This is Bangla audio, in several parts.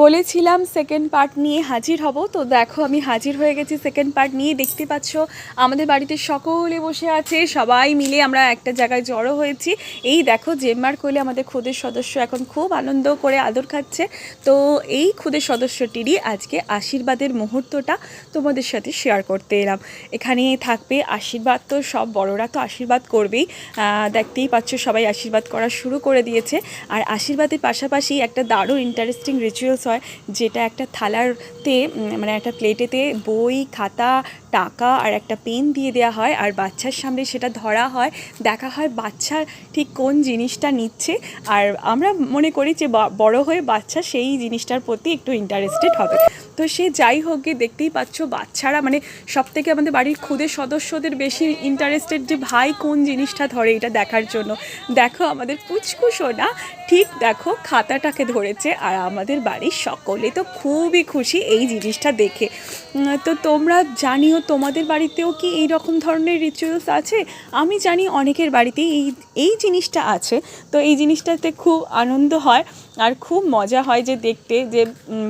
বলেছিলাম সেকেন্ড পার্ট নিয়ে হাজির হব, তো দেখো আমি হাজির হয়ে গেছি সেকেন্ড পার্ট নিয়ে। দেখতে পাচ্ছ আমাদের বাড়িতে সকলে বসে আছে, সবাই মিলে আমরা একটা জায়গায় জড়ো হয়েছি। এই দেখো জেম্মার কোলে আমাদের খুদের সদস্য এখন খুব আনন্দ করে আদর খাচ্ছে। তো এই খুদের সদস্যটিরই আজকে আশীর্বাদের মুহূর্তটা তোমাদের সাথে শেয়ার করতে এলাম। এখানে থাকবে আশীর্বাদ, তো সব বড়রা তো আশীর্বাদ করবেই, দেখতেই পাচ্ছ সবাই আশীর্বাদ করা শুরু করে দিয়েছে। আর আশীর্বাদের পাশাপাশি একটা দারুণ ইন্টারেস্টিং রিচুয়ালস হয়, যেটা একটা থালাতে মানে একটা প্লেটেতে বই, খাতা, টাকা আর একটা পেন দিয়ে দেওয়া হয়, আর বাচ্চার সামনে সেটা ধরা হয়, দেখা হয় বাচ্চা ঠিক কোন জিনিসটা নিচ্ছে। আর আমরা মনে করি যে বড় হয়ে বাচ্চা সেই জিনিসটার প্রতি একটু ইন্টারেস্টেড হবে। তো সে যাই হোক গিয়ে দেখতেই পাচ্ছ বাচ্চারা মানে সব থেকে আমাদের বাড়ির খুদের সদস্যদের বেশি ইন্টারেস্টেড যে ভাই কোন জিনিসটা ধরে এটা দেখার জন্য। দেখো আমাদের পুচকু সোনা ঠিক দেখো খাতাটাকে ধরেছে, আর আমাদের বাড়ির সকলে তো খুবই খুশি এই জিনিসটা দেখে। তো তোমরা জানিও তোমাদের বাড়িতেও কি এই রকম ধরনের রিচুয়ালস আছে। আমি জানি অনেকের বাড়িতেই এই জিনিসটা আছে। তো এই জিনিসটাতে খুব আনন্দ হয় আর খুব মজা হয় যে দেখতে, যে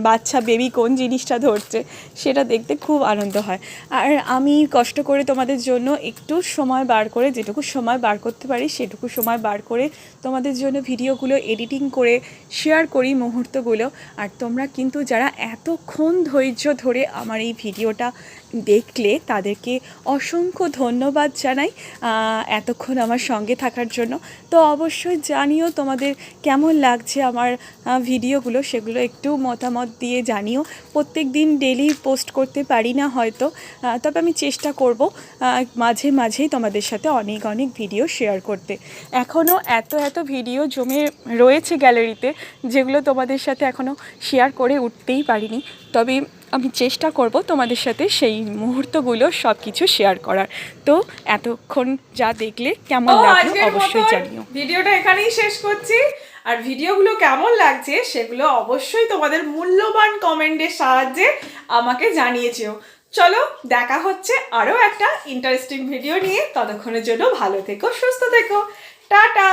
বাচ্চা বেবি কোন জিনিসটা ধরছে সেটা দেখতে খুব আনন্দ হয়। আর আমি কষ্ট করে তোমাদের জন্য একটু সময় বার করে, যেটুকু সময় বার করতে পারি সেটুকু সময় বার করে তোমাদের জন্য ভিডিওগুলো এডিটিং করে শেয়ার করি মুহূর্তগুলো। আর তোমরা কিন্তু যারা এতক্ষণ ধৈর্য ধরে আমার এই ভিডিওটা দেখলে তাদেরকে অসংখ্য ধন্যবাদ জানাই এতক্ষণ আমার সঙ্গে থাকার জন্য। তো অবশ্যই জানিও তোমাদের কেমন লাগছে আমার ভিডিওগুলো, সেগুলো একটু মতামত দিয়ে জানিও। প্রত্যেক দিন ডেলি পোস্ট করতে পারি না হয়তো, তবে আমি চেষ্টা করব মাঝে মাঝেই তোমাদের সাথে অনেক অনেক ভিডিও শেয়ার করতে। এখনও এত ভিডিও জমে রয়েছে গ্যালারিতে, যেগুলো তোমাদের সাথে এখনও শেয়ার করে উঠতেই পারিনি। তবে আমি চেষ্টা করব তোমাদের সাথে সেই মুহূর্তগুলো সব কিছু শেয়ার করার। তো এতক্ষণ যা দেখলে কেমন লাগলো অবশ্যই জানিও। ভিডিওটা এখানেই শেষ করছি। আর ভিডিওগুলো কেমন লাগছে সেগুলো অবশ্যই তোমাদের মূল্যবান কমেন্টের সাহায্যে আমাকে জানিয়েছো। চলো দেখা হচ্ছে আরও একটা ইন্টারেস্টিং ভিডিও নিয়ে। ততক্ষণের জন্য ভালো থেকো, সুস্থ থেকো, টাটা।